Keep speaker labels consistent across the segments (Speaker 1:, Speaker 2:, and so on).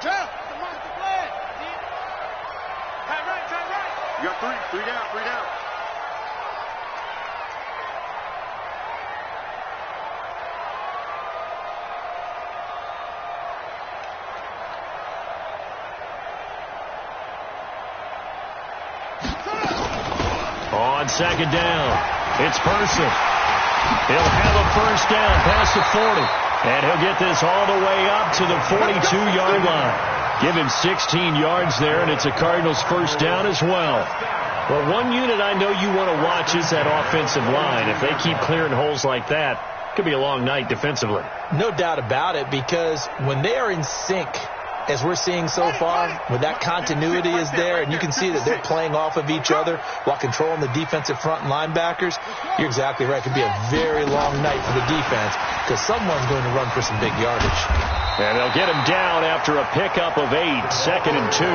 Speaker 1: You got three down.
Speaker 2: On second down, it's Person. He'll have a first down past the 40. And he'll get this all the way up to the 42-yard line. Give him 16 yards there, and it's a Cardinals first down as well. Well, one unit I know you want to watch is that offensive line. If they keep clearing holes like that, it could be a long night defensively.
Speaker 3: No doubt about it, because when they are in sync, as we're seeing so far, when that continuity is there and you can see that they're playing off of each other while controlling the defensive front and linebackers, you're exactly right. It could be a very long night for the defense because someone's going to run for some big yardage.
Speaker 2: And they'll get him down after a pickup of 8, 2nd and 2.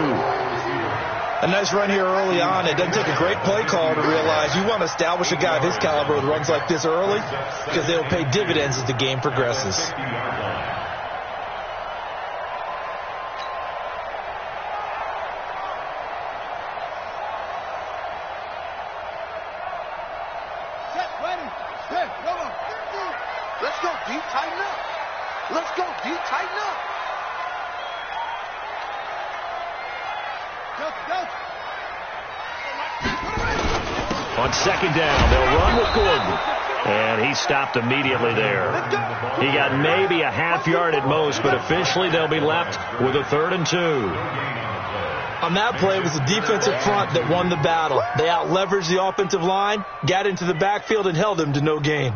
Speaker 4: A nice run here early on. It doesn't take a great play call to realize you want to establish a guy of his caliber with runs like this early because they will pay dividends as the game progresses.
Speaker 1: Let's go, D. Tighten up. Let's go, D. Tighten up.
Speaker 2: On second down, they'll run with Gordon. And he stopped immediately there. He got maybe a half yard at most, but officially they'll be left with a 3rd and 2.
Speaker 3: On that play, it was the defensive front that won the battle. They out-leveraged the offensive line, got into the backfield, and held them to no gain.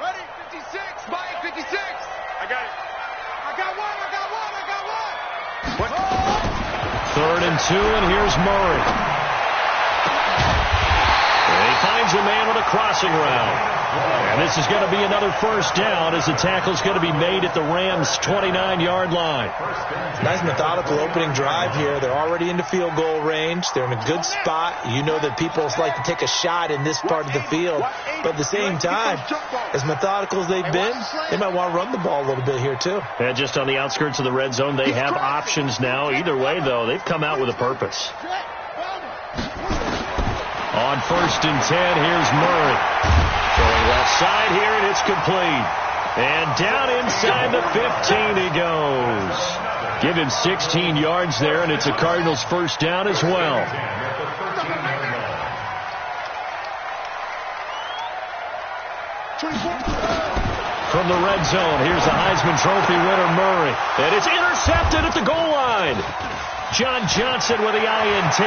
Speaker 1: Ready, 56, Mike, 56. I got it. I got one.
Speaker 2: 3rd and 2, and here's Murray. And he finds a man with a crossing route. And this is going to be another first down as the tackle's going to be made at the Rams' 29-yard line.
Speaker 3: Nice methodical opening drive here. They're already into field goal range. They're in a good spot. You know that people like to take a shot in this part of the field. But at the same time, as methodical as they've been, they might want to run the ball a little bit here too.
Speaker 2: And just on the outskirts of the red zone, they have options now. Either way, though, they've come out with a purpose. On 1st and 10, here's Murray. Going left side here, and it's complete. And down inside the 15 he goes. Give him 16 yards there, and it's a Cardinals first down as well. From the red zone, here's the Heisman Trophy winner, Murray. And it's intercepted at the goal line. John Johnson with the INT.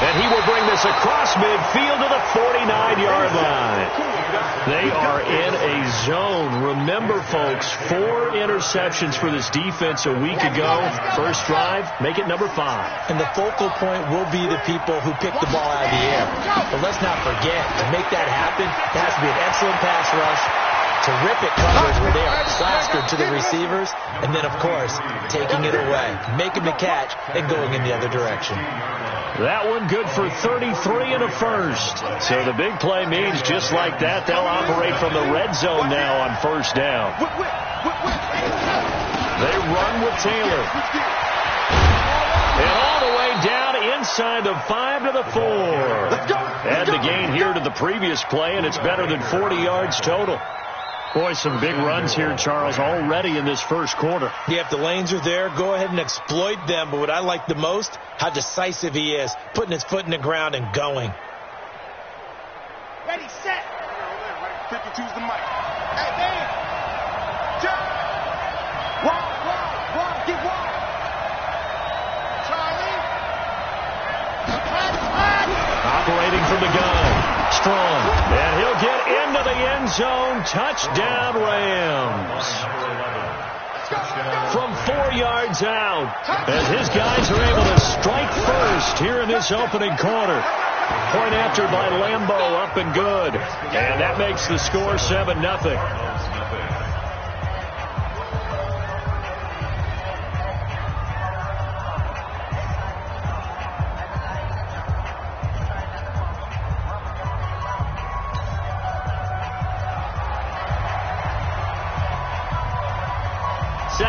Speaker 2: And he will bring this across midfield to the 49-yard line. They are in a zone. Remember, folks, 4 interceptions for this defense a week ago. First drive, make it number 5.
Speaker 3: And the focal point will be the people who pick the ball out of the air. But let's not forget, to make that happen, there has to be an excellent pass rush, terrific coverage where they are plastered to the receivers, and then, of course, taking it away, making the catch, and going in the other direction.
Speaker 2: That one good for 33 and a first. So the big play means just like that, they'll operate from the red zone now on first down. They run with Taylor. And all the way down inside the 5 to the 4. Add the gain here to the previous play, and it's better than 40 yards total. Boy, some big runs here, Charles, already in this first quarter.
Speaker 3: Yeah, if the lanes are there, go ahead and exploit them. But what I like the most, how decisive he is, putting his foot in the ground and going.
Speaker 1: Ready, set. 52's the mic. Hey, man. Jump. Wide. Get wide. Charlie.
Speaker 2: Operating from the gun. Strong. And he'll get into the end zone. Touchdown, Rams. From 4 yards out, as his guys are able to strike first here in this opening quarter. Point after by Lambeau, up and good. And that makes the score 7-0.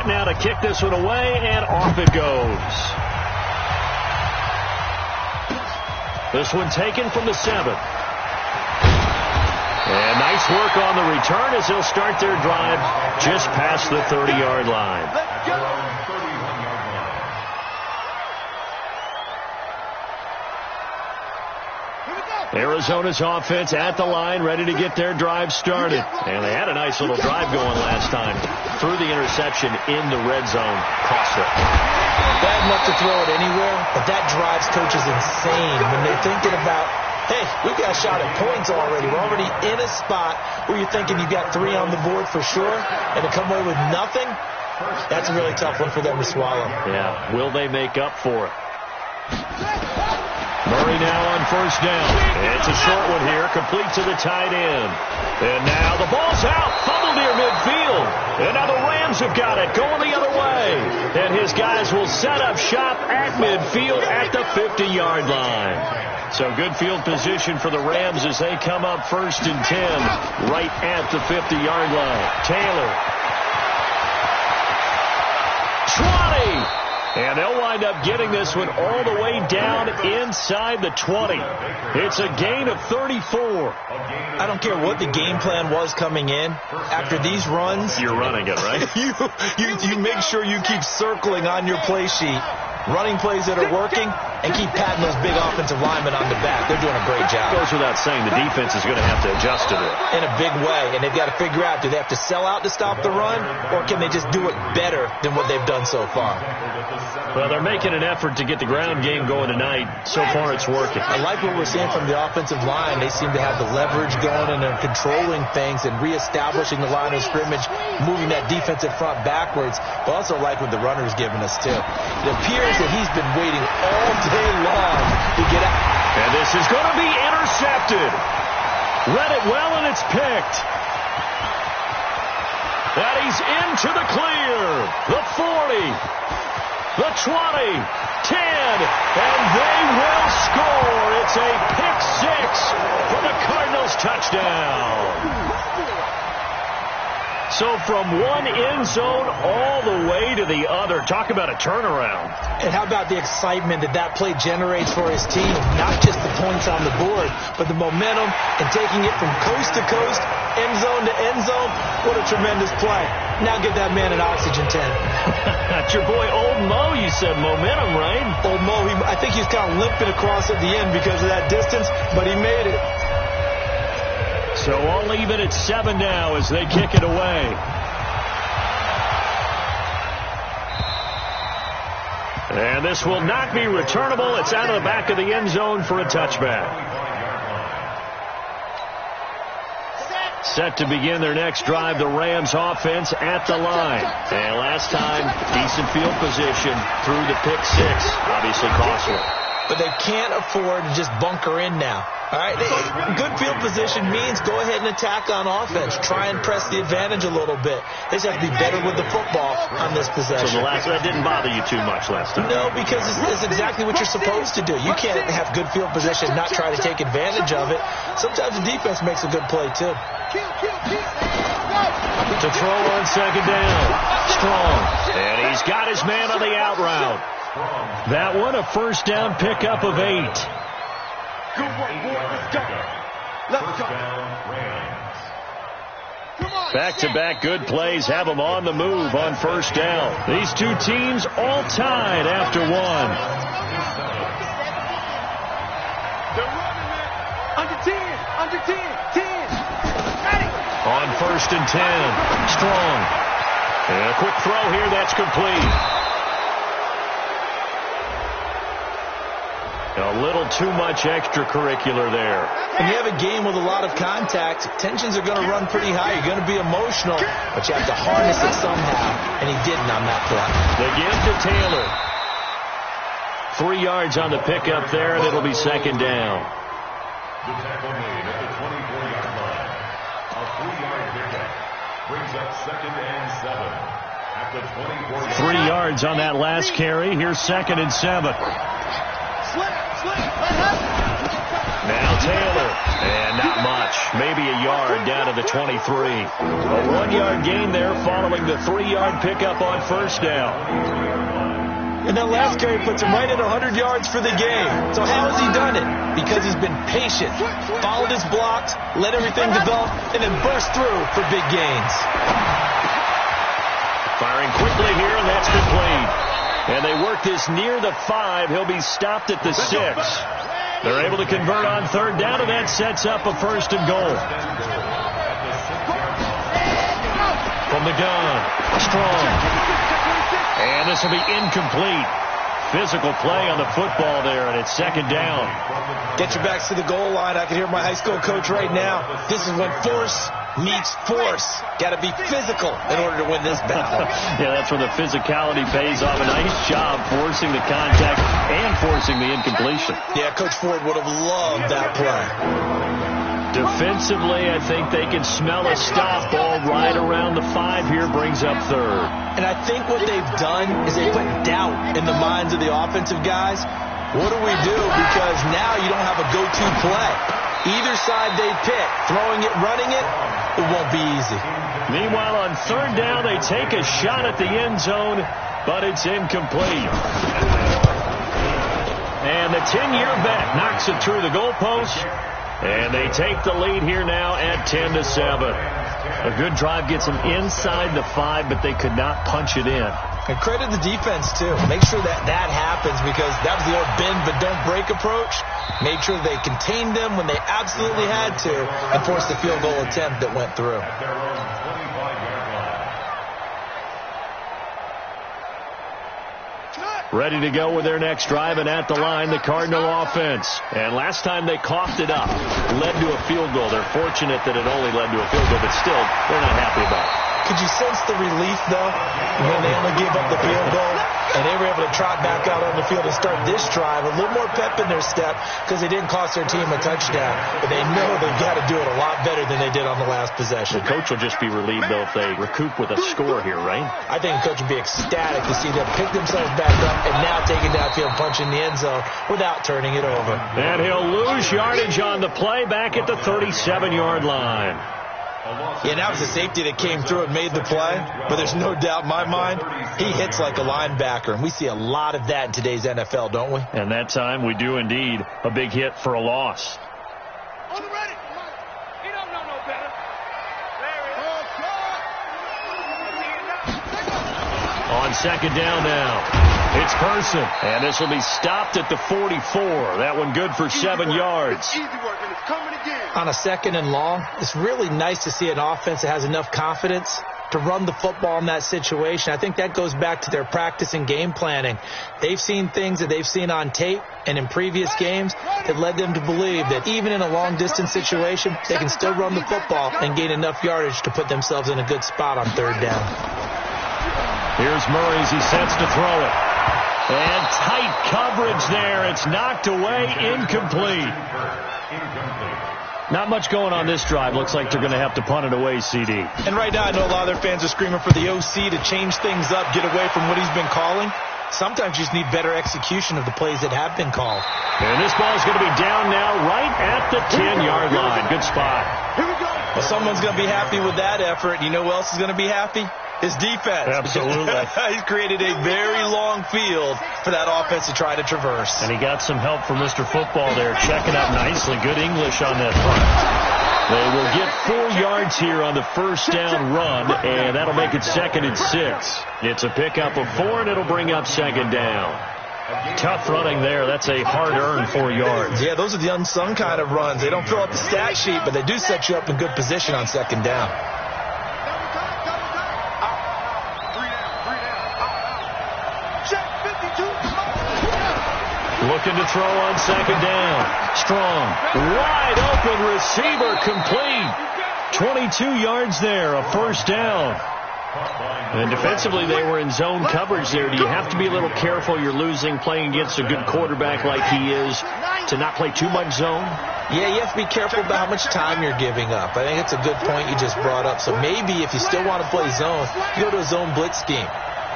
Speaker 2: set now to kick this one away, and off it goes. This one taken from the 7. And nice work on the return as they'll start their drive just past the 30-yard line.
Speaker 1: Let's go.
Speaker 2: Arizona's offense at the line, ready to get their drive started. And they had a nice little drive going last time. Threw the interception in the red zone. Cost it.
Speaker 3: Bad enough to throw it anywhere, but that drives coaches insane when they're thinking about, hey, we've got a shot at points already. We're already in a spot where you're thinking you've got 3 on the board for sure, and to come away with nothing, that's a really tough one for them to swallow.
Speaker 2: Yeah, will they make up for it? Murray now on first down. It's a short one here, complete to the tight end. And now the ball's out, fumbled near midfield. And now the Rams have got it, going the other way. And his guys will set up shop at midfield at the 50-yard line. So good field position for the Rams as they come up 1st and 10 right at the 50-yard line. Taylor. 20. And they'll wind up getting this one all the way down inside the 20. It's a gain of 34.
Speaker 3: I don't care what the game plan was coming in. After these runs,
Speaker 2: you're running it, right?
Speaker 3: you make sure you keep circling on your play sheet, running plays that are working, and keep patting those big offensive linemen on the back. They're doing a great job.
Speaker 2: Goes without saying, the defense is going to have to adjust to it.
Speaker 3: In a big way, and they've got to figure out, do they have to sell out to stop the run, or can they just do it better than what they've done so far?
Speaker 2: Well, they're making an effort to get the ground game going tonight. So far, it's working.
Speaker 3: I like what we're seeing from the offensive line. They seem to have the leverage going, and they're controlling things and reestablishing the line of scrimmage, moving that defensive front backwards. But also like what the runner's giving us, too. It appears that he's been waiting all day long to get out.
Speaker 2: And this is going to be intercepted. Read it well, and it's picked. And he's into the clear. The 40. The 20, 10, and they will score. It's a pick 6 for the Cardinals touchdown. So from one end zone all the way to the other. Talk about a turnaround.
Speaker 3: And how about the excitement that play generates for his team? Not just the points on the board, but the momentum and taking it from coast to coast, end zone to end zone. What a tremendous play. Now give that man an oxygen tank.
Speaker 2: That's your boy Old Mo. You said momentum, right?
Speaker 3: Old Mo, I think he's kind of limping across at the end because of that distance, but he made it.
Speaker 2: So all even at 7 now as they kick it away. And this will not be returnable. It's out of the back of the end zone for a touchback. Set to begin their next drive, the Rams offense at the line. And last time, decent field position through the pick 6. Obviously costly.
Speaker 3: But they can't afford to just bunker in now. All right, good field position means go ahead and attack on offense. Try and press the advantage a little bit. They just have to be better with the football on this possession.
Speaker 2: So that didn't bother you too much last time?
Speaker 3: No, because it's exactly what you're supposed to do. You can't have good field position and not try to take advantage of it. Sometimes the defense makes a good play, too.
Speaker 2: To throw on second down. Strong. And he's got his man on the out route. That one, a first down pickup of 8.
Speaker 1: Good work, boy. Let's go. Let's go.
Speaker 2: Back-to-back good plays have them on the move on first down. These two teams all tied after 1.
Speaker 1: They're running it. Under 10. Under 10. 10. Ready.
Speaker 2: On first and 10. Strong. And a quick throw here. That's complete. A little too much extracurricular there.
Speaker 3: When you have a game with a lot of contact, tensions are going to run pretty high. You're going to be emotional, but you have to harness it somehow, and he didn't on that play.
Speaker 2: The give to Taylor. 3 yards on the pickup there, and it'll be second down.
Speaker 5: The tackle made at the 24-yard line. A 3-yard pickup brings up second and 7 at the 24-yard line.
Speaker 2: 3 yards on that last carry. Here's second and 7.
Speaker 1: Slip, slip,
Speaker 2: Now Taylor, and not much. Maybe a yard down to the 23. A 1-yard gain there following the 3-yard pickup on first down.
Speaker 3: And that last carry puts him right at 100 yards for the game. So how has he done it? Because he's been patient, followed his blocks, let everything develop, and then burst through for big gains.
Speaker 2: Firing quickly here, and that's complete. And they work this near the 5. He'll be stopped at the 6. They're able to convert on third down, and that sets up a first and goal. From the gun, Strong. And this will be incomplete. Physical play on the football there, and it's second down.
Speaker 3: Get your backs to the goal line. I can hear my high school coach right now. This is when force meets force. Got to be physical in order to win this battle.
Speaker 2: Yeah, that's where the physicality pays off. A nice job forcing the contact and forcing the incompletion.
Speaker 3: Yeah, Coach Ford would have loved that play.
Speaker 2: Defensively, I think they can smell a stop ball right around the 5 here, brings up third.
Speaker 3: And I think what they've done is they put doubt in the minds of the offensive guys. What do we do? Because now you don't have a go-to play. Either side they pick, throwing it, running it, it won't be easy.
Speaker 2: Meanwhile, on third down, they take a shot at the end zone, but it's incomplete. And the 10-year vet knocks it through the goalpost. And they take the lead here now at 10-7. A good drive gets them inside the 5, but they could not punch it in.
Speaker 3: And credit the defense, too. Make sure that happens, because that was the old bend but don't break approach. Made sure they contained them when they absolutely had to and forced the field goal attempt that went through.
Speaker 2: Ready to go with their next drive, and at the line, the Cardinal offense. And last time they coughed it up, led to a field goal. They're fortunate that it only led to a field goal, but still, they're not happy about it.
Speaker 3: Could you sense the relief, though, when they only gave up the field goal and they were able to trot back out on the field and start this drive? A little more pep in their step because they didn't cost their team a touchdown, but they know they've got to do it a lot better than they did on the last possession.
Speaker 2: The coach will just be relieved, though, if they recoup with a score here, right?
Speaker 3: I think the coach would be ecstatic to see them pick themselves back up and now take it downfield, punch in the end zone without turning it over.
Speaker 2: And he'll lose yardage on the play back at the 37-yard line.
Speaker 3: Yeah, that was a safety that came through and made the play, but there's no doubt in my mind he hits like a linebacker, and we see a lot of that in today's NFL, don't we?
Speaker 2: And that time we do indeed. A big hit for a loss.
Speaker 1: On the ready. He don't know no better.
Speaker 2: On second down now. It's Person, and this will be stopped at the 44. That one good for 7 yards.
Speaker 1: Easy work, and it's coming again.
Speaker 3: On a second and long, it's really nice to see an offense that has enough confidence to run the football in that situation. I think that goes back to their practice and game planning. They've seen things that they've seen on tape and in previous games that led them to believe that even in a long-distance situation, they can still run the football and gain enough yardage to put themselves in a good spot on third down.
Speaker 2: Here's Murray as he sets to throw it. And tight coverage there. It's knocked away, incomplete. Not much going on this drive. Looks like they're going to have to punt it away, CD.
Speaker 3: And right now I know a lot of their fans are screaming for the OC to change things up, get away from what he's been calling. Sometimes you just need better execution of the plays that have been called.
Speaker 2: And this ball is going to be down now right at the 10-yard line. Good spot.
Speaker 1: Here we go.
Speaker 3: Well, someone's going to be happy with that effort. You know who else is going to be happy? His defense.
Speaker 2: Absolutely.
Speaker 3: He's created a very long field for that offense to try to traverse.
Speaker 2: And he got some help from Mr. Football there, checking up nicely. Good English on that front. They will get 4 yards here on the first down run, and that'll make it 2nd and 6. It's a pickup of 4, and it'll bring up 2nd down. Tough running there. That's a hard-earned 4 yards.
Speaker 3: Yeah, those are the unsung kind of runs. They don't fill up the stat sheet, but they do set you up in good position on 2nd down.
Speaker 2: Looking to throw on 2nd down. Strong. Wide open receiver complete. 22 yards there, a first down. And defensively, they were in zone coverage there. Do you have to be a little careful? You're losing, playing against a good quarterback like he is, to not play too much zone?
Speaker 3: Yeah, you have to be careful about how much time you're giving up. I think it's a good point you just brought up. So maybe if you still want to play zone, you go to a zone blitz scheme.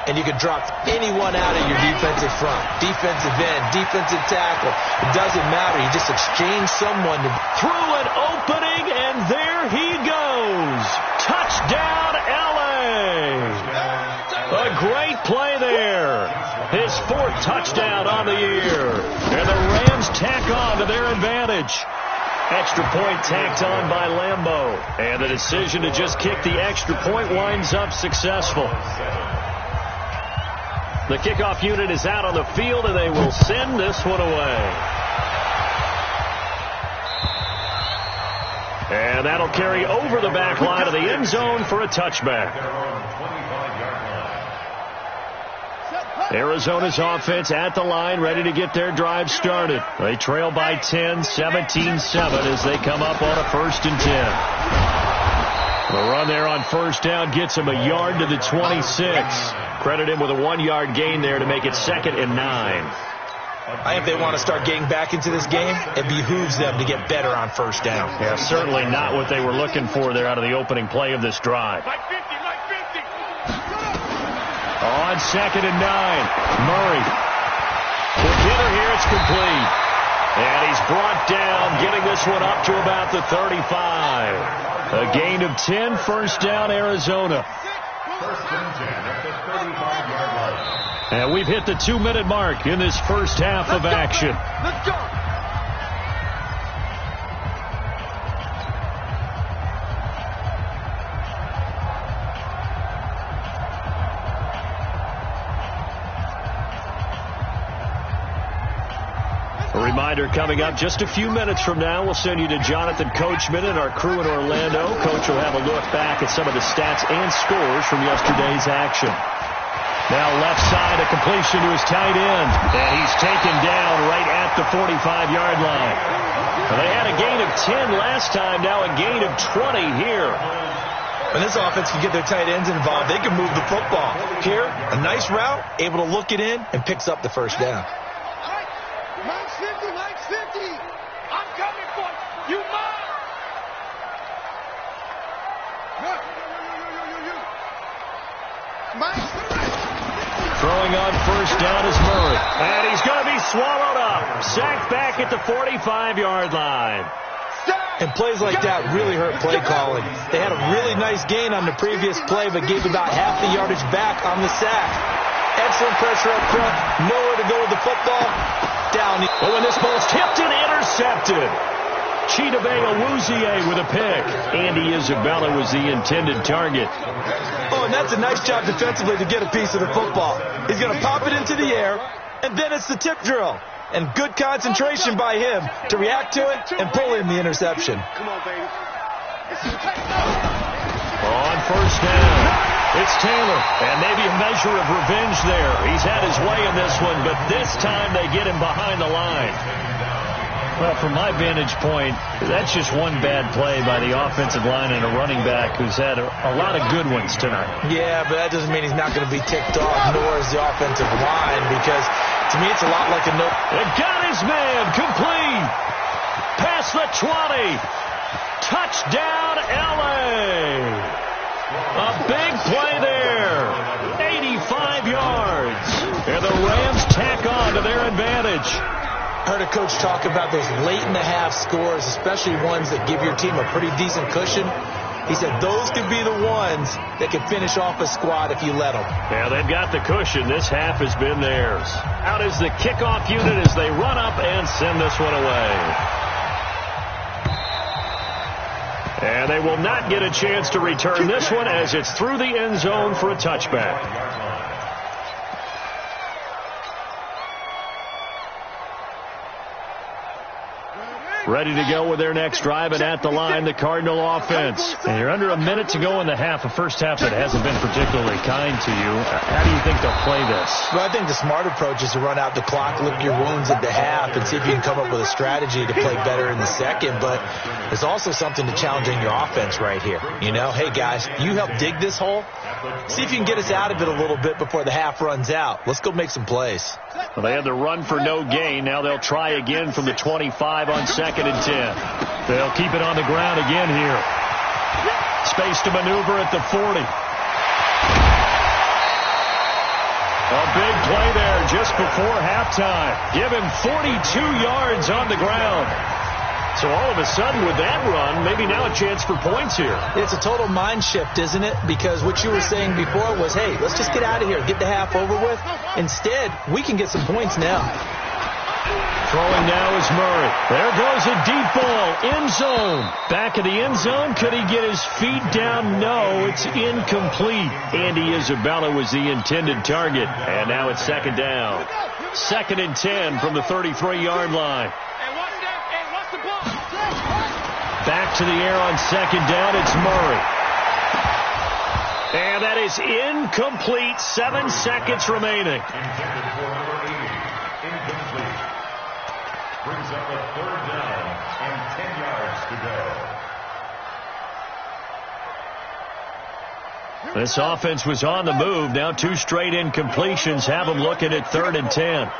Speaker 3: and you can drop anyone out of your defensive front. Defensive end, defensive tackle. It doesn't matter. You just exchange someone
Speaker 2: through an opening, and there he goes. Touchdown, L.A. A great play there. His 4th touchdown on the year. And the Rams tack on to their advantage. Extra point tacked on by Lambeau. And the decision to just kick the extra point winds up successful. The kickoff unit is out on the field, and they will send this one away. And that'll carry over the back line of the end zone for a touchback. Arizona's offense at the line, ready to get their drive started. They trail by 10, 17-7 as they come up on a 1st and 10. The run there on 1st down gets him a yard to the 26. Credit him with a 1-yard gain there to make it 2nd and 9.
Speaker 3: I think if they want to start getting back into this game, it behooves them to get better on 1st down.
Speaker 2: Yeah, certainly not what they were looking for there out of the opening play of this drive. On 2nd and 9, Murray. The hitter here, it's complete. And he's brought down, getting this one up to about the 35. A gain of 10, 1st down, Arizona. And we've hit the 2-minute mark in this first half of action.
Speaker 1: Let's go.
Speaker 2: A reminder coming up just a few minutes from now, we'll send you to Jonathan Coachman and our crew in Orlando. Coach will have a look back at some of the stats and scores from yesterday's action. Now left side, a completion to his tight end. And he's taken down right at the 45-yard line. They had a gain of 10 last time, now a gain of 20 here.
Speaker 3: When this offense can get their tight ends involved, they can move the football. Here, a nice route, able to look it in, and picks up the 1st down.
Speaker 1: Mike's 50, Mike's 50. I'm coming for you. You mine. Mike's
Speaker 2: throwing on 1st down is Murray. And he's going to be swallowed up. Sacked back at the 45-yard line.
Speaker 3: And plays like that really hurt play calling. They had a really nice gain on the previous play, but gave about half the yardage back on the sack. Excellent pressure up front. Nowhere to go with the football. Down.
Speaker 2: Oh, and this ball's tipped and intercepted. Chidobe Awuzie with a pick. Andy Isabella was the intended target.
Speaker 3: Oh, and that's a nice job defensively to get a piece of the football. He's going to pop it into the air, and then it's the tip drill. And good concentration by him to react to it and pull in the interception.
Speaker 1: Come on, baby.
Speaker 2: On 1st down, it's Taylor. And maybe a measure of revenge there. He's had his way in this one, but this time they get him behind the line. Well, from my vantage point, that's just one bad play by the offensive line and a running back who's had a lot of good ones tonight.
Speaker 3: Yeah, but that doesn't mean he's not going to be ticked off, nor is the offensive line, because to me it's a lot like a no.
Speaker 2: It got his man complete. Past the 20. Touchdown, L.A. A big play there. 85 yards. And the Rams tack on to their advantage.
Speaker 3: I heard a coach talk about those late-in-the-half scores, especially ones that give your team a pretty decent cushion. He said those could be the ones that can finish off a squad if you let them.
Speaker 2: Yeah, they've got the cushion. This half has been theirs. Out is the kickoff unit as they run up and send this one away. And they will not get a chance to return this one as it's through the end zone for a touchback. Ready to go with their next drive, and at the line, the Cardinal offense. And you're under a minute to go in the half, a first half that hasn't been particularly kind to you. How do you think they'll play this?
Speaker 3: Well, I think the smart approach is to run out the clock, lick your wounds at the half, and see if you can come up with a strategy to play better in the second. But there's also something to challenging your offense right here. You know, hey, guys, you help dig this hole. See if you can get us out of it a little bit before the half runs out. Let's go make some plays.
Speaker 2: Well, they had the run for no gain. Now they'll try again from the 25 on 2nd and 10. They'll keep it on the ground again here. Space to maneuver at the 40. A big play there just before halftime. Give him 42 yards on the ground. So all of a sudden with that run, maybe now a chance for points here.
Speaker 3: It's a total mind shift, isn't it? Because what you were saying before was, hey, let's just get out of here, get the half over with. Instead, we can get some points now.
Speaker 2: Throwing now is Murray. There goes a deep ball. End zone. Back of the end zone. Could he get his feet down? No, it's incomplete. Andy Isabella was the intended target. And now it's second down. 2nd and 10 from the 33-yard line. Back to the air on second down. It's Murray. And that is incomplete. 7 seconds remaining.
Speaker 5: Intended for number 80. Incomplete. Brings up a 3rd down and 10 yards to go.
Speaker 2: This offense was on the move. Now 2 straight incompletions have them looking at 3rd and 10.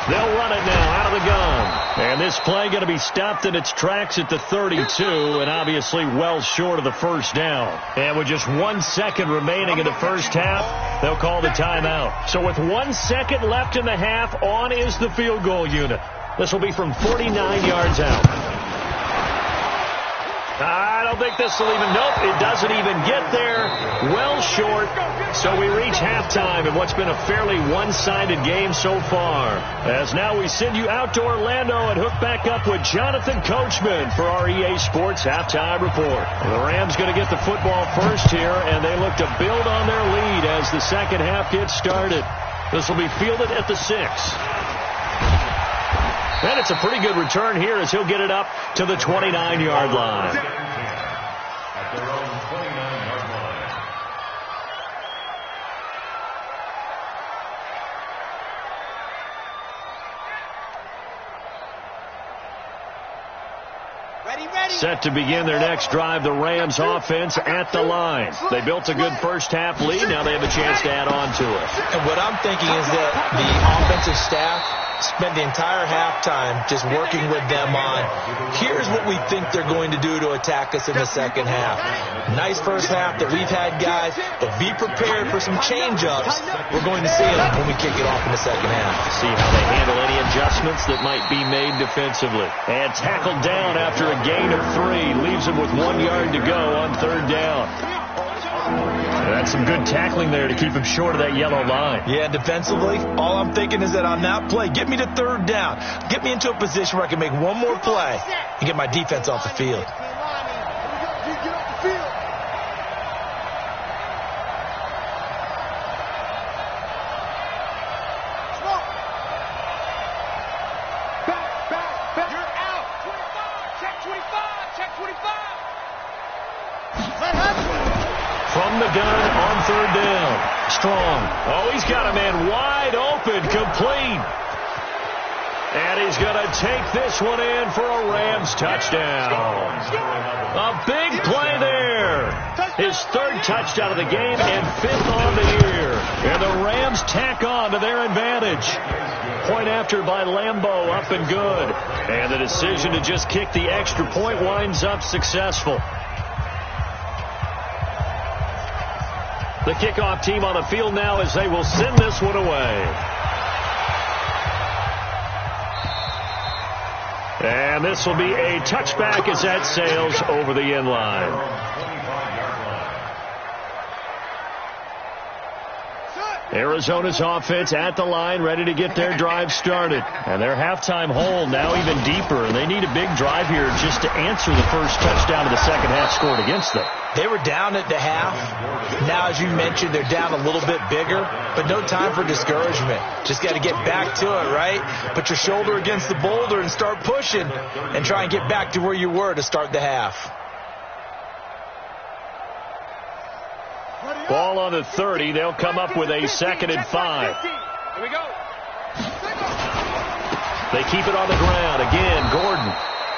Speaker 2: They'll run it now out of the gun. And this play going to be stopped in its tracks at the 32, and obviously well short of the first down. And with just 1 second remaining in the first half, they'll call the timeout. So with 1 second left in the half, on is the field goal unit. This will be from 49 yards out. I don't think this will even, nope, it doesn't even get there. Well short. So we reach halftime in what's been a fairly one-sided game so far. As now we send you out to Orlando and hook back up with Jonathan Coachman for our EA Sports Halftime Report. The Rams going to get the football first here, and they look to build on their lead as the second half gets started. This will be fielded at the 6. And it's a pretty good return here as he'll get it up to the 29-yard line.
Speaker 5: At their own 29-yard line.
Speaker 2: Set to begin their next drive, the Rams offense at the line. They built a good first half lead. Now they have a chance to add on to it.
Speaker 3: And what I'm thinking is that the offensive staff spent the entire halftime just working with them on, here's what we think they're going to do to attack us in the second half. Nice first half that we've had, guys, but be prepared for some change-ups. We're going to see them when we kick it off in the second half.
Speaker 2: See how they handle any adjustments that might be made defensively. And tackled down after a gain of 3. Leaves him with 1 yard to go on 3rd down. That's some good tackling there to keep him short of that yellow line.
Speaker 3: Yeah, defensively, all I'm thinking is that on that play, get me to 3rd down. Get me into a position where I can make one more play and get my defense off the field.
Speaker 2: From the gun on 3rd down. Strong. Oh, he's got a man wide open, complete. And he's going to take this one in for a Rams touchdown. A big play there. His 3rd touchdown of the game and 5th on the year. And the Rams tack on to their advantage. Point after by Lambeau, up and good. And the decision to just kick the extra point winds up successful. The kickoff team on the field now as they will send this one away. And this will be a touchback as that sails over the end line. Arizona's offense at the line, ready to get their drive started. And their halftime hole now even deeper. And they need a big drive here just to answer the first touchdown of the second half scored against them.
Speaker 3: They were down at the half. Now, as you mentioned, they're down a little bit bigger, but no time for discouragement. Just got to get back to it, right? Put your shoulder against the boulder and start pushing and try and get back to where you were to start the half.
Speaker 2: Ball on the 30. They'll come up with a 2nd and 5.
Speaker 1: Here we go.
Speaker 2: They keep it on the ground. Again, Gordon.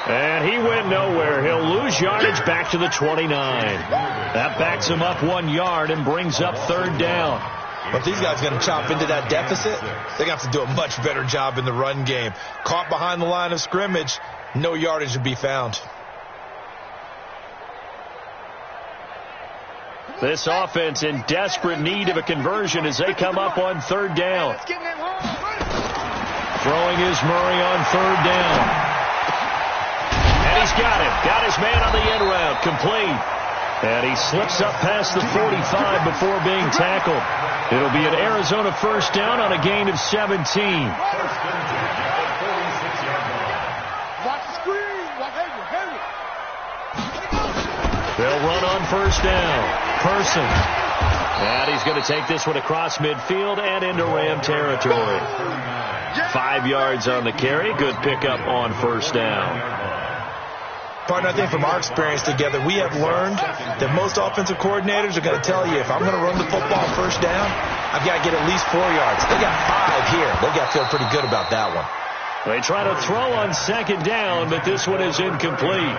Speaker 2: And he went nowhere. He'll lose yardage back to the 29. That backs him up 1 yard and brings up 3rd down.
Speaker 3: But these guys are going to chop into that deficit. They have to do a much better job in the run game. Caught behind the line of scrimmage, no yardage to be found.
Speaker 2: This offense in desperate need of a conversion as they come up on third down. Throwing is Murray on third down. And he's got him. Got his man on the end route. Complete. And he slips up past the 45 before being tackled. It'll be an Arizona first down on a gain of 17.
Speaker 1: Watch the screen. Watch Hayward.
Speaker 2: They'll run on first down. Person. And he's going to take this one across midfield and into Ram territory. 5 yards on the carry. Good pickup on first down.
Speaker 4: Partner, I think from our experience together, we have learned that most offensive coordinators are going to tell you, if I'm going to run the football first down, I've got to get at least 4 yards. They got 5 here. They got to feel pretty good about that one.
Speaker 2: They try to throw on second down, but this one is incomplete.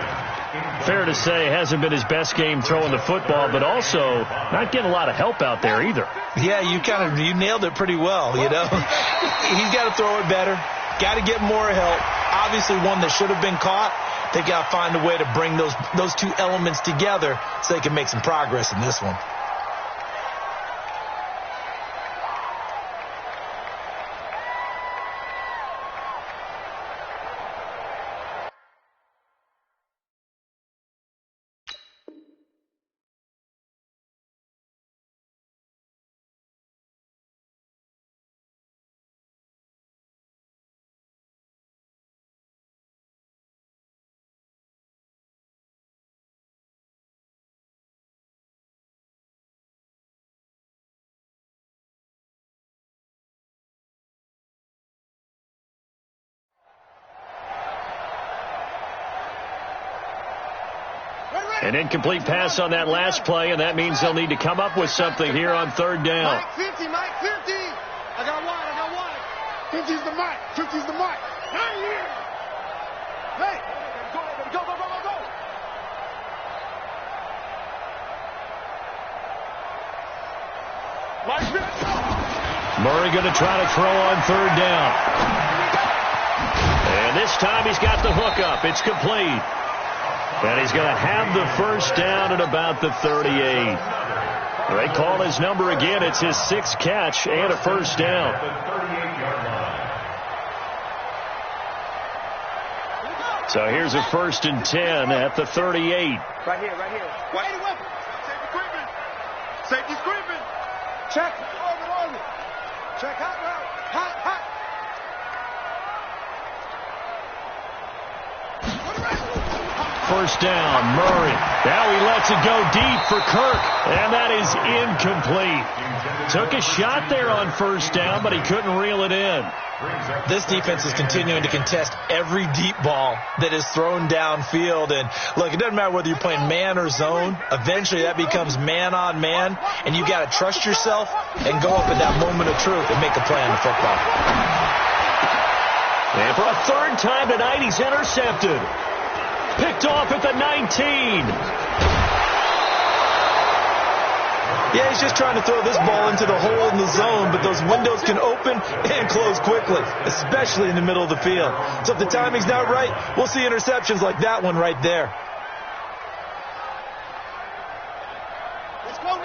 Speaker 2: Fair to say, hasn't been his best game throwing the football, but also not getting a lot of help out there either.
Speaker 4: Yeah, you nailed it pretty well, you know. He's got to throw it better. Got to get more help. Obviously one that should have been caught. They got to find a way to bring those two elements together so they can make some progress in this one.
Speaker 2: An incomplete pass on that last play, and that means they'll need to come up with something here on third down.
Speaker 1: Mike 50. I got wide. 50's the mic. 50's the mic. Not here. Hey. Go.
Speaker 2: Murray going to try to throw on third down. And this time he's got the hook up. It's complete. And he's going to have the first down at about the 38. They call his number again. It's his 6th catch and a first down. So here's a 1st and 10 at the 38.
Speaker 1: Right here. Wait a weapon. Safety screaming. Check. Orbit. Check hot route. Hot.
Speaker 2: First down, Murray. Now he lets it go deep for Kirk, and that is incomplete. Took a shot there on first down, but he couldn't reel it in.
Speaker 4: This defense is continuing to contest every deep ball that is thrown downfield. And, look, it doesn't matter whether you're playing man or zone. Eventually that becomes man on man, and you got to trust yourself and go up at that moment of truth and make a play on the football.
Speaker 2: And for a 3rd time tonight, he's intercepted. Picked off at the 19.
Speaker 4: Yeah, he's just trying to throw this ball into the hole in the zone, but those windows can open and close quickly, especially in the middle of the field. So if the timing's not right, we'll see interceptions like that one right there.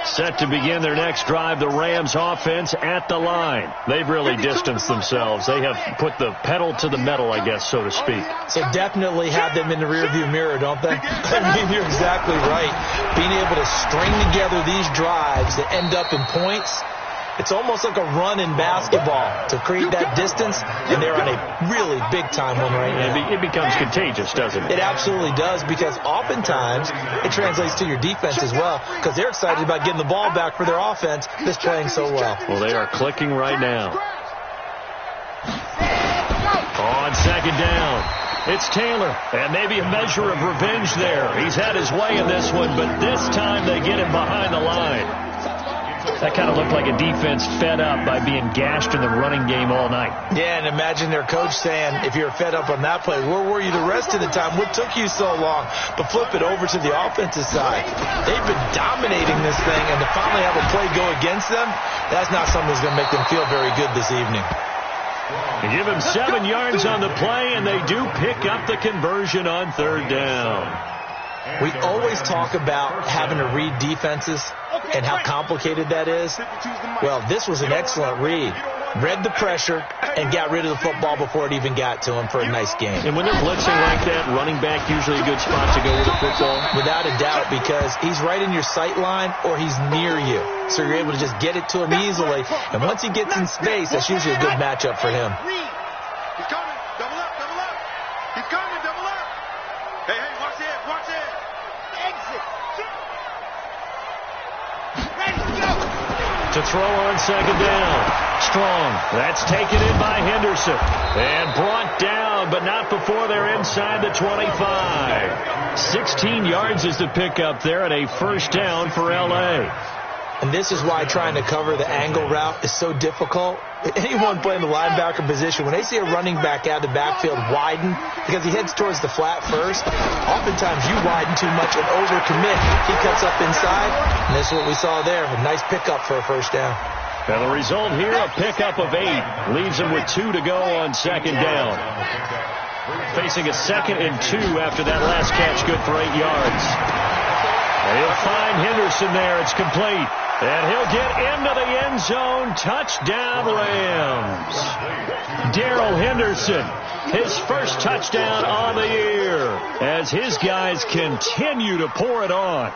Speaker 2: Set to begin their next drive, the Rams offense at the line. They've really distanced themselves. They have put the pedal to the metal, I guess, so to speak.
Speaker 4: So definitely have them in the rearview mirror, don't they? I mean, you're exactly right. Being able to string together these drives that end up in points, it's almost like a run in basketball to create that distance, and they're on a really big-time one right now.
Speaker 2: It becomes contagious, doesn't it?
Speaker 4: It absolutely does, because oftentimes it translates to your defense as well, because they're excited about getting the ball back for their offense that's playing so well.
Speaker 2: Well, they are clicking right now. On second down, it's Taylor, and maybe a measure of revenge there. He's had his way in this one, but this time they get him behind the line. That kind of looked like a defense fed up by being gashed in the running game all night.
Speaker 4: Yeah, and imagine their coach saying, if you're fed up on that play, where were you the rest of the time? What took you so long? But flip it over to the offensive side. They've been dominating this thing, and to finally have a play go against them, that's not something that's going to make them feel very good this evening.
Speaker 2: They give him 7 yards on the play, and they do pick up the conversion on third down.
Speaker 4: We always talk about having to read defenses and how complicated that is. Well, this was an excellent read. Read the pressure and got rid of the football before it even got to him for a nice game.
Speaker 2: And when they're blitzing like that, running back usually a good spot to go with the football?
Speaker 4: Without a doubt, because he's right in your sight line or he's near you. So you're able to just get it to him easily. And once he gets in space, that's usually a good matchup for him.
Speaker 1: He's coming. Double up, double up. He's coming, double up. Hey, watch it, watch it. Exit. Ready, go.
Speaker 2: To throw on second down. Strong. That's taken in by Henderson. And brought down, but not before they're inside the 25. 16 yards is the pickup there and a first down for L.A.
Speaker 4: And this is why trying to cover the angle route is so difficult. Anyone playing the linebacker position, when they see a running back out of the backfield widen, because he heads towards the flat first, oftentimes you widen too much and overcommit. He cuts up inside, and this is what we saw there. A nice pickup for a first down.
Speaker 2: And the result here, a pickup of 8. Leaves them with 2 to go on second down. Facing a 2nd and 2 after that last catch, good for 8 yards. And he'll find Henderson there. It's complete. And he'll get into the end zone. Touchdown, Rams. Darrell Henderson, his first touchdown on the year as his guys continue to pour it on.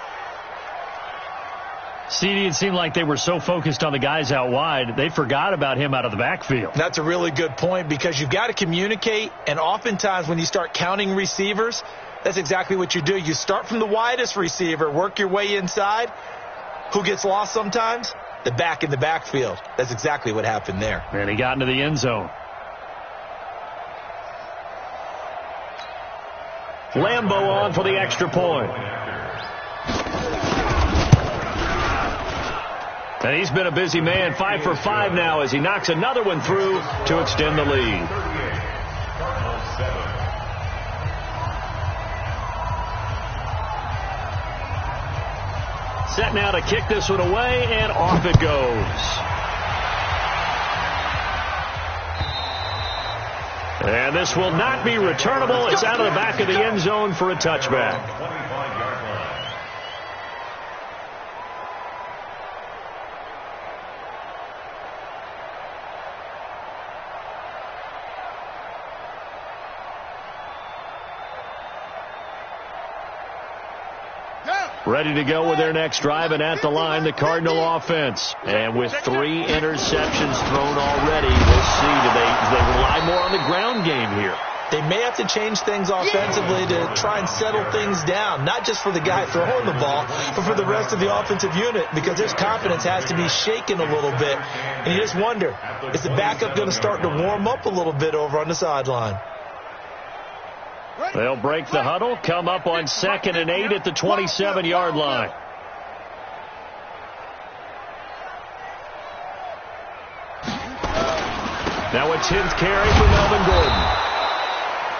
Speaker 2: CD, it seemed like they were so focused on the guys out wide, they forgot about him out of the backfield.
Speaker 4: That's a really good point because you've got to communicate, and oftentimes when you start counting receivers, that's exactly what you do. You start from the widest receiver, work your way inside. Who gets lost sometimes? The back in the backfield. That's exactly what happened there.
Speaker 2: And he got into the end zone. Lambo on for the extra point. And he's been a busy man, 5 for 5 now as he knocks another one through to extend the lead. Set now to kick this one away, and off it goes. And this will not be returnable. It's out of the back of the end zone for a touchback. Ready to go with their next drive, and at the line, the Cardinal offense. And with 3 interceptions thrown already, we'll see. Do they rely more on the ground game here?
Speaker 4: They may have to change things offensively to try and settle things down, not just for the guy throwing the ball, but for the rest of the offensive unit, because their confidence has to be shaken a little bit. And you just wonder, is the backup going to start to warm up a little bit over on the sideline?
Speaker 2: They'll break the huddle, come up on 2nd and 8 at the 27-yard line. Now a 10th carry for Melvin Gordon.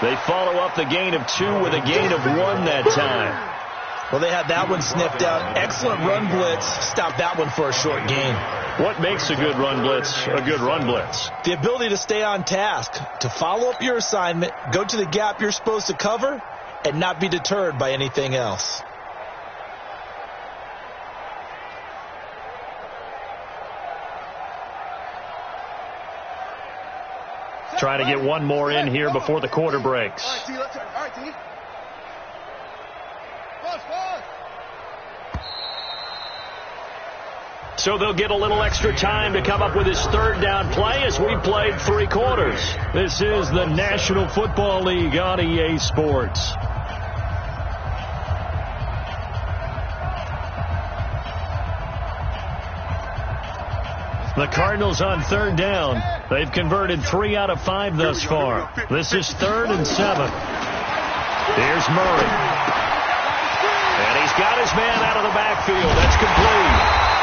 Speaker 2: They follow up the gain of 2 with a gain of 1 that time.
Speaker 4: Well, they had that one sniffed out. Excellent run blitz. Stopped that one for a short gain.
Speaker 2: What makes a good run blitz a good run blitz?
Speaker 4: The ability to stay on task, to follow up your assignment, go to the gap you're supposed to cover, and not be deterred by anything else.
Speaker 2: Trying to get one more in here before the quarter breaks.
Speaker 1: All right, T, let's turn. All right, T. Pause.
Speaker 2: So they'll get a little extra time to come up with his 3rd down play as we played 3 quarters. This is the National Football League on EA Sports. The Cardinals on 3rd down. They've converted 3 out of 5 thus far. This is 3rd and 7. Here's Murray. And he's got his man out of the backfield. That's complete.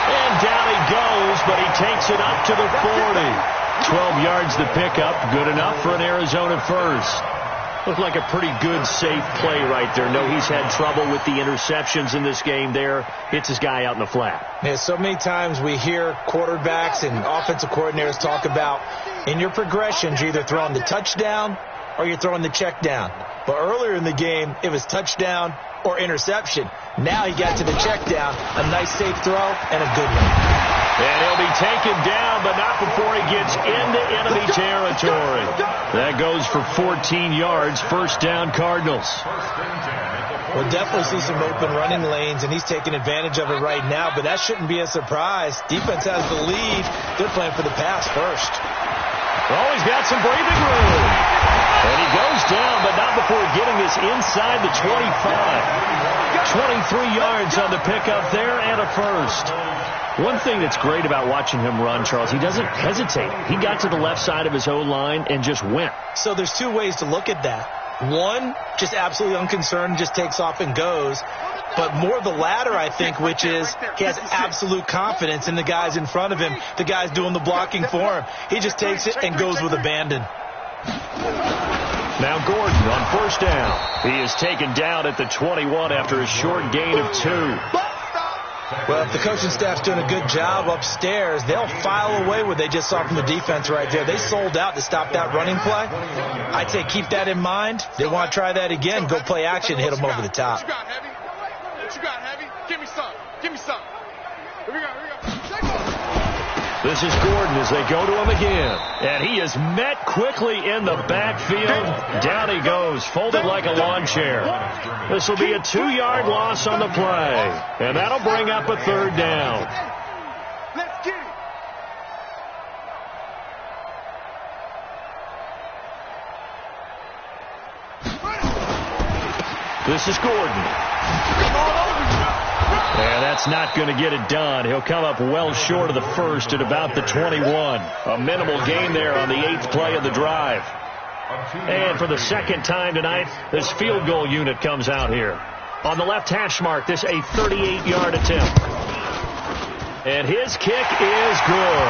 Speaker 2: And down he goes, but he takes it up to the 40. 12 yards to pick up. Good enough for an Arizona first. Looked like a pretty good, safe play right there. No, he's had trouble with the interceptions in this game there. Hits his guy out in the flat.
Speaker 4: Yeah, so many times we hear quarterbacks and offensive coordinators talk about in your progressions, you're either throwing the touchdown or you're throwing the check down. But earlier in the game, it was touchdown or interception. Now he got to the check down, a nice safe throw, and a good one.
Speaker 2: And he'll be taken down, but not before he gets into enemy territory. That goes for 14 yards, first down Cardinals.
Speaker 4: We'll definitely see some open running lanes, and he's taking advantage of it right now, but that shouldn't be a surprise. Defense has the lead. They're playing for the pass first.
Speaker 2: Oh, he's got some breathing room. And he goes down, but not before getting this inside the 25. 23 yards on the pickup there and a first. One thing that's great about watching him run, Charles, he doesn't hesitate. He got to the left side of his O-line and just went.
Speaker 4: So there's two ways to look at that. One, just absolutely unconcerned, just takes off and goes. But more the latter, I think, which is he has absolute confidence in the guys in front of him, the guys doing the blocking for him. He just takes it and goes with abandon.
Speaker 2: Now Gordon on first down. He is taken down at the 21 after a short gain of 2.
Speaker 4: Well, if the coaching staff's doing a good job upstairs, they'll file away what they just saw from the defense right there. They sold out to stop that running play. I'd say keep that in mind. They want to try that again. Go play action, hit them over the top.
Speaker 1: What you got, Heavy? Give me some. Give me some. Here we go.
Speaker 2: This is Gordon as they go to him again. And he is met quickly in the backfield. Down he goes, folded like a lawn chair. This will be a 2-yard loss on the play. And that'll bring up a third down.
Speaker 1: Let's get it.
Speaker 2: This is Gordon. And that's not going to get it done. He'll come up well short of the first at about the 21. A minimal gain there on the 8th play of the drive. And for the second time tonight, this field goal unit comes out here. On the left hash mark, this a 38-yard attempt. And his kick is good.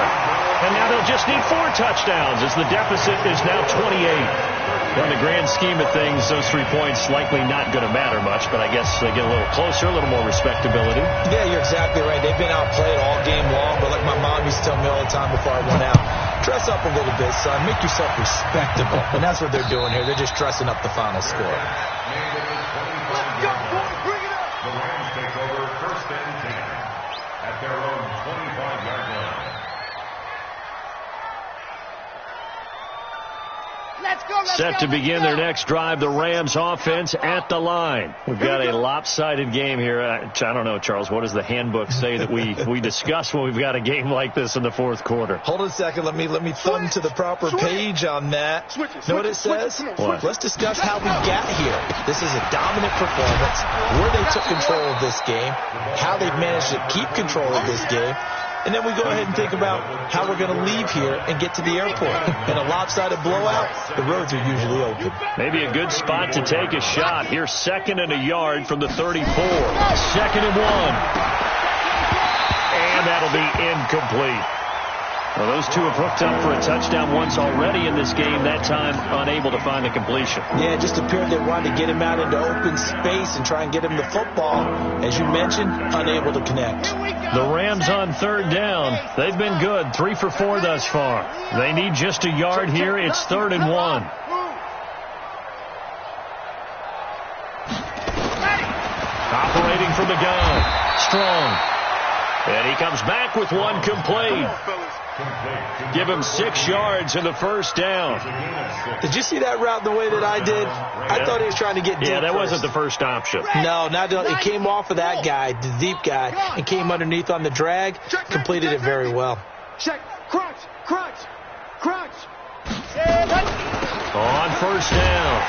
Speaker 2: And now they'll just need 4 touchdowns as the deficit is now 28. In the grand scheme of things, those 3 points likely not going to matter much, but I guess they get a little closer, a little more respectability.
Speaker 4: Yeah, you're exactly right. They've been outplayed all game long, but like my mom used to tell me all the time before I went out, dress up a little bit, son. Make yourself respectable. And that's what they're doing here. They're just dressing up the final score.
Speaker 1: Let's go, boys. Bring it up.
Speaker 5: The Rams take over first and 10 at their own 25-yard line.
Speaker 2: Set to begin their next drive, the Rams offense at the line. We've got a lopsided game here. I don't know, Charles, what does the handbook say that we discuss when we've got a game like this in the fourth quarter?
Speaker 4: Hold on a second. Let me thumb to the proper page on that. Know what it says?
Speaker 2: What?
Speaker 4: Let's discuss how we got here. This is a dominant performance, where they took control of this game, how they've managed to keep control of this game. And then we go ahead and think about how we're going to leave here and get to the airport. In a lopsided blowout, the roads are usually open.
Speaker 2: Maybe a good spot to take a shot. Here's 2nd and a yard from the 34. 2nd and 1. And that'll be incomplete. Well, those two have hooked up for a touchdown once already in this game, that time unable to find the completion.
Speaker 4: Yeah, it just appeared they wanted to get him out into open space and try and get him the football. As you mentioned, unable to connect.
Speaker 2: The Rams on 3rd down. They've been good, 3 for 4 thus far. They need just a yard here. It's 3rd and 1. Operating from the gun. Strong. And he comes back with one complete. Give him 6 yards in the first down.
Speaker 4: Did you see that route the way that I did? I thought he was trying to get deep.
Speaker 2: Yeah, that
Speaker 4: first.
Speaker 2: wasn't the first option.
Speaker 4: No, it came off of that guy, the deep guy, and came underneath on the drag. Completed it very well.
Speaker 1: Check. Crunch.
Speaker 2: On first down,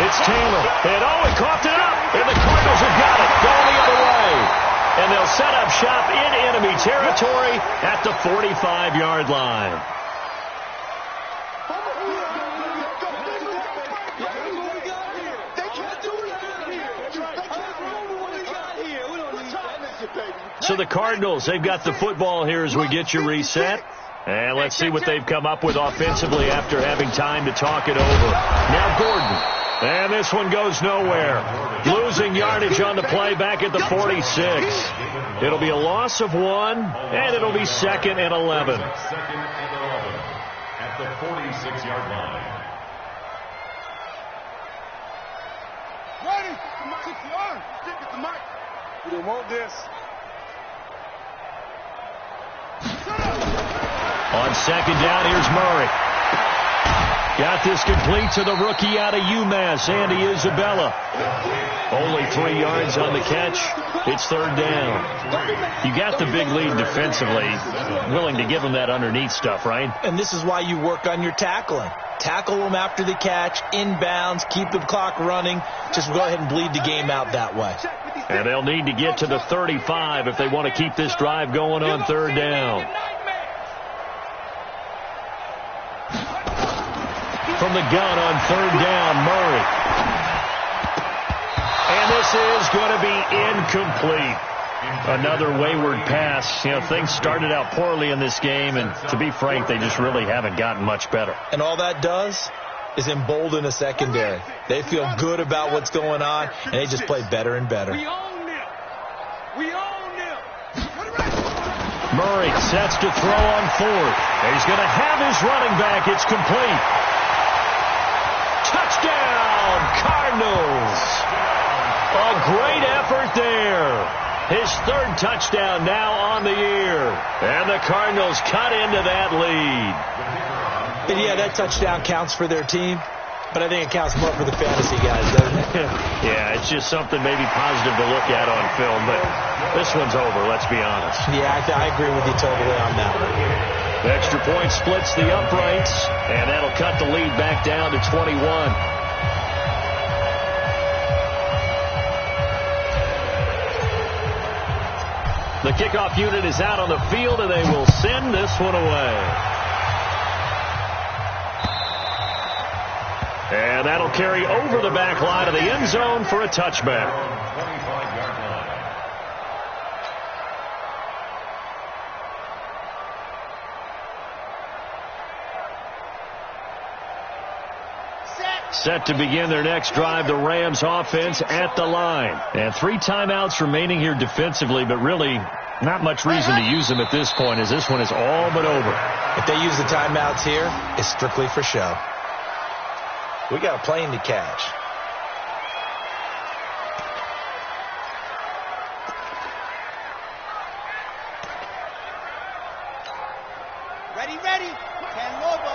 Speaker 2: it's Taylor. And he coughed it up. And the Cardinals have got it. Going the other way. And they'll set up shop in enemy territory at the 45-yard line. So the Cardinals, they've got the football here as we get you reset. And let's see what they've come up with offensively after having time to talk it over. Now Gordon. And this one goes nowhere. Losing yardage on the play back at the 46. It'll be a loss of 1, and it'll be 2nd and 11.
Speaker 5: 2nd and 11 at the 46-yard line.
Speaker 1: We didn't want this.
Speaker 2: On second down, here's Murray. Got this complete to the rookie out of UMass, Andy Isabella. Only 3 yards on the catch. It's third down. You got the big lead defensively. Willing to give them that underneath stuff, right?
Speaker 3: And this is why you work on your tackling. Tackle them after the catch, inbounds, keep the clock running. Just go ahead and bleed the game out that way.
Speaker 2: And they'll need to get to the 35 if they want to keep this drive going on third down. From the gun on third down, Murray. And this is going to be incomplete. Another wayward pass. You know, things started out poorly in this game, and to be frank, they just really haven't gotten much better.
Speaker 3: And all that does is embolden a secondary. They feel good about what's going on, and they just play better and better.
Speaker 1: We own them. We own them.
Speaker 2: Murray sets to throw on fourth. He's going to have his running back. It's complete. Touchdown, Cardinals. A great effort there. His third touchdown now on the year. And the Cardinals cut into that lead.
Speaker 3: And yeah, that touchdown counts for their team, but I think it counts more for the fantasy guys, doesn't it?
Speaker 2: Yeah, it's just something maybe positive to look at on film, but this one's over, let's be honest.
Speaker 3: Yeah, I agree with you totally on that one.
Speaker 2: The extra point splits the uprights, and that'll cut the lead back down to 21. The kickoff unit is out on the field, and they will send this one away. And that'll carry over the back line of the end zone for a touchback. Set to begin their next drive, the Rams offense at the line. And 3 timeouts remaining here defensively, but really not much reason to use them at this point, as this one is all but over.
Speaker 3: If they use the timeouts here, it's strictly for show. We got a plane to catch.
Speaker 1: Ready, ready. Can Lobo.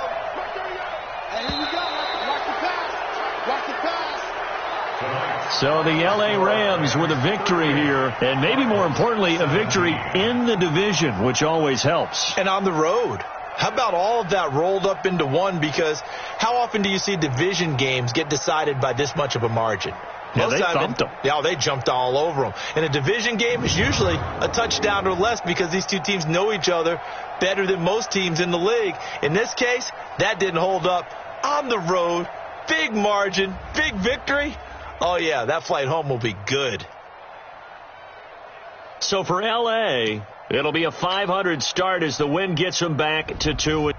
Speaker 1: And here we go. Watch the pass. Watch the pass.
Speaker 2: So the L.A. Rams with a victory here, and maybe more importantly, a victory in the division, which always helps.
Speaker 3: And on the road. How about all of that rolled up into one? Because how often do you see division games get decided by this much of a margin?
Speaker 2: Yeah, they thumped them.
Speaker 3: Yeah, they jumped all over them. And a division game is usually a touchdown or less because these two teams know each other better than most teams in the league. In this case, that didn't hold up. On the road, big margin, big victory. Oh, yeah, that flight home will be good.
Speaker 2: So for L.A., it'll be a 500 start as the win gets them back to 2.